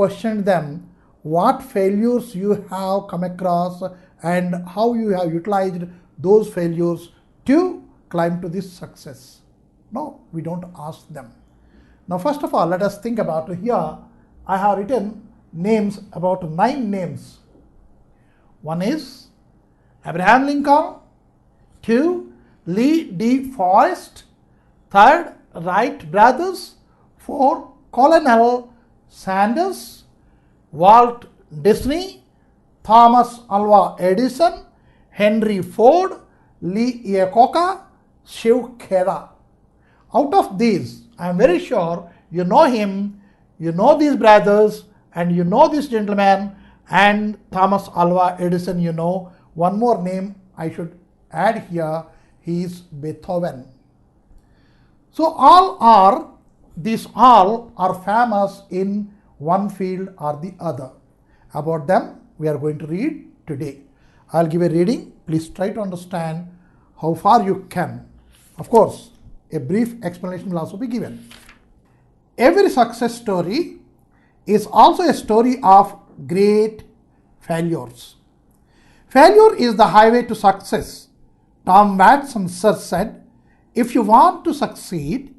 questioned them what failures you have come across and how you have utilized those failures to climb to this success. No, we don't ask them. Now, first of all, let us think about here. I have written names, about 9 names. One is Abraham Lincoln, 2 Lee De Forest, 3rd Wright brothers, 4 Colonel Sanders, Walt Disney, Thomas Alva Edison, Henry Ford, Lee Iacocca, Shiv Khera. Out of these, I am very sure you know him, you know these brothers, and you know this gentleman, and Thomas Alva Edison, you know. One more name I should add here, he is Beethoven. So these all are famous in one field or the other. About them we are going to read today. I'll give a reading. Please try to understand how far you can. Of course, a brief explanation will also be given. Every success story is also a story of great failures. Failure is the highway to success. Tom Watson sir said, if you want to succeed,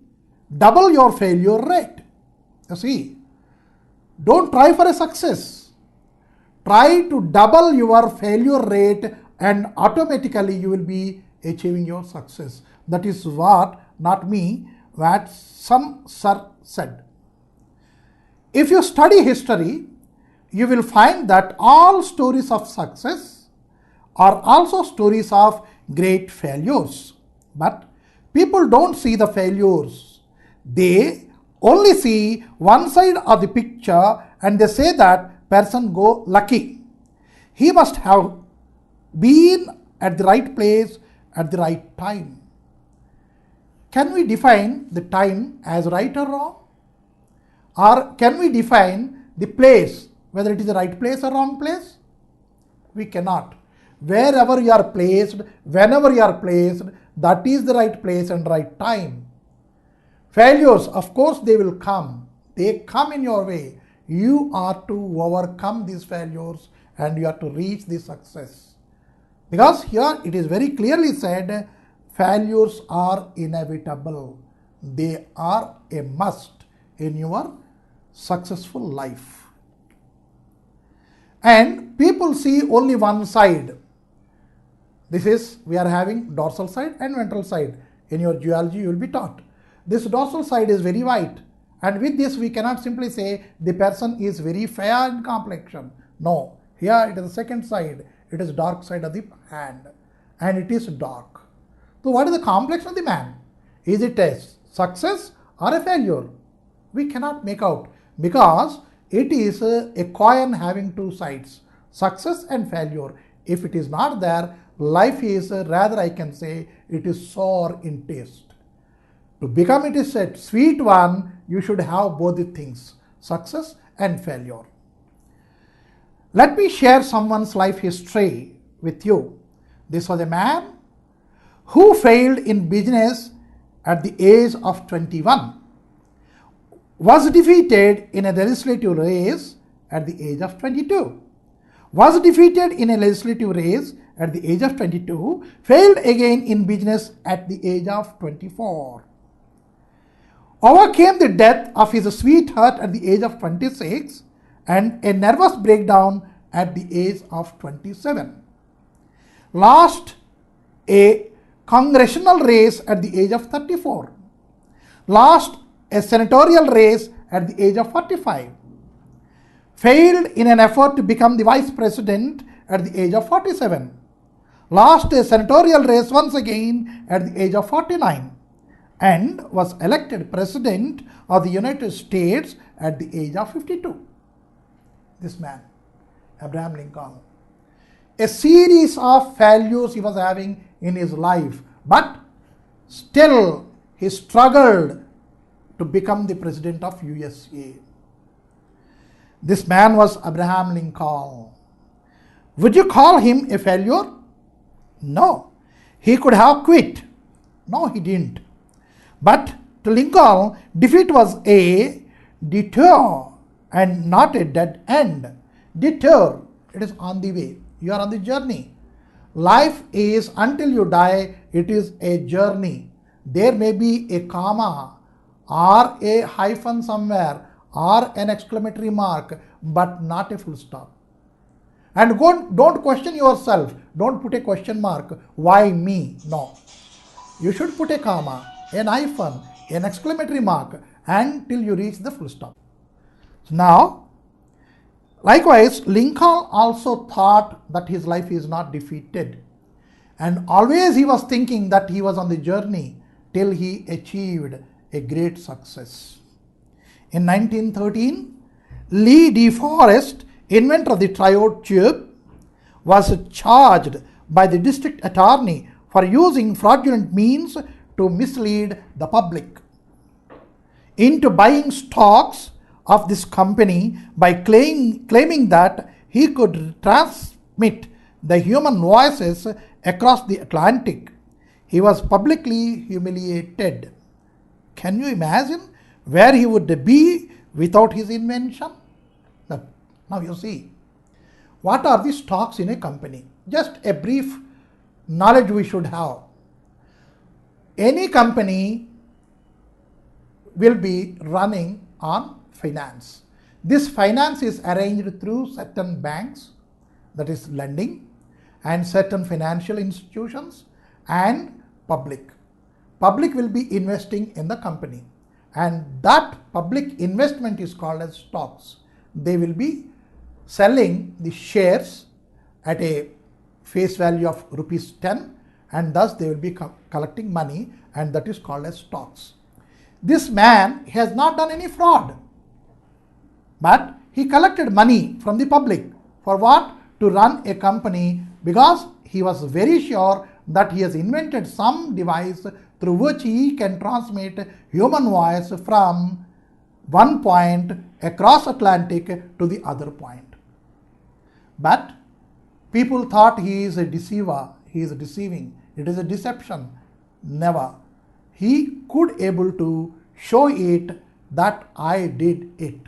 double your failure rate. You see, don't try for a success. Try to double your failure rate and automatically you will be achieving your success. That is what, not me, Watson sir said. If you study history, you will find that all stories of success are also stories of great failures. But people don't see the failures. They only see one side of the picture and they say that person go lucky. He must have been at the right place at the right time. Can we define the time as right or wrong? Or can we define the place, whether it is the right place or wrong place? We cannot. Wherever you are placed, whenever you are placed, that is the right place and right time. Failures, of course, they will come. They come in your way. You are to overcome these failures and you are to reach the success. Because here it is very clearly said, failures are inevitable. They are a must in your successful life. And people see only one side. This is, we are having dorsal side and ventral side. In your geology, you will be taught. This dorsal side is very white. And with this, we cannot simply say the person is very fair in complexion. No, here it is the second side. It is dark side of the hand. And it is dark. So what is the complexion of the man? Is it a success or a failure? We cannot make out because it is a coin having two sides, success and failure. If it is not there, life is rather, I can say, it is sour in taste. To become it is a sweet one, you should have both the things, success and failure. Let me share someone's life history with you. This was a man who failed in business at the age of 21, was defeated in a legislative race at the age of 22, was defeated in a legislative race at the age of 22, failed again in business at the age of 24, overcame the death of his sweetheart at the age of 26 and a nervous breakdown at the age of 27, lost a congressional race at the age of 34, lost a senatorial race at the age of 45, failed in an effort to become the vice president at the age of 47, lost a senatorial race once again at the age of 49, and was elected president of the United States at the age of 52. This man, Abraham Lincoln. A series of failures he was having in his life, but still he struggled to become the president of USA. This man was Abraham Lincoln. Would you call him a failure? No. He could have quit. No, he didn't. But to Lincoln, defeat was a detour and not a dead end. Detour, it is on the way. You are on the journey. Life is, until you die, it is a journey. There may be a comma or a hyphen somewhere or an exclamatory mark, but not a full stop. And don't question yourself. Don't put a question mark. Why me? No. You should put a comma, an hyphen, an exclamatory mark until you reach the full stop. Now, likewise, Lincoln also thought that his life is not defeated. And always he was thinking that he was on the journey till he achieved a great success. In 1913, Lee De Forest, inventor of the triode tube, was charged by the district attorney for using fraudulent means to mislead the public into buying stocks of this company by claiming that he could transmit the human voices across the Atlantic. He was publicly humiliated. Can you imagine where he would be without his invention? Now you see, what are the stocks in a company? Just a brief knowledge we should have. Any company will be running on finance. This finance is arranged through certain banks, that is lending, and certain financial institutions and public. Public will be investing in the company, and that public investment is called as stocks. They will be selling the shares at a face value of rupees 10, and thus they will be collecting money, and that is called as stocks. This man has not done any fraud, but he collected money from the public. For what? To run a company, because he was very sure that he has invented some device through which he can transmit human voice from one point across Atlantic to the other point. But people thought he is a deceiver, he is deceiving, it is a deception. Never. He could able to show it that I did it.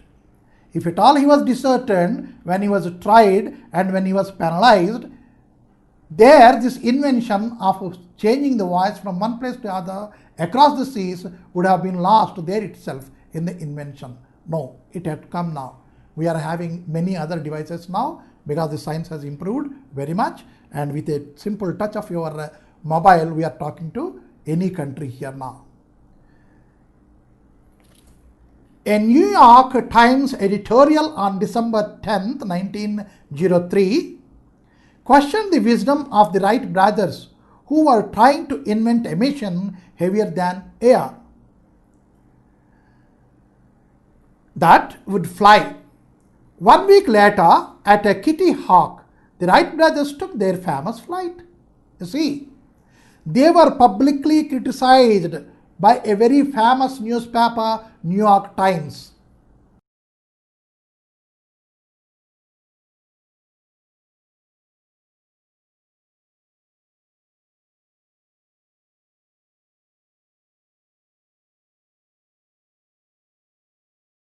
If at all he was discertained when he was tried and when he was penalized, there this invention of changing the voice from one place to other across the seas would have been lost there itself in the invention. No, it had come now. We are having many other devices now because the science has improved very much, and with a simple touch of your mobile we are talking to any country here now. A New York Times editorial on December 10th, 1903 questioned the wisdom of the Wright brothers, who were trying to invent a machine heavier than air that would fly. 1 week later, at a Kitty Hawk, the Wright brothers took their famous flight. You see, they were publicly criticized by a very famous newspaper, New York Times.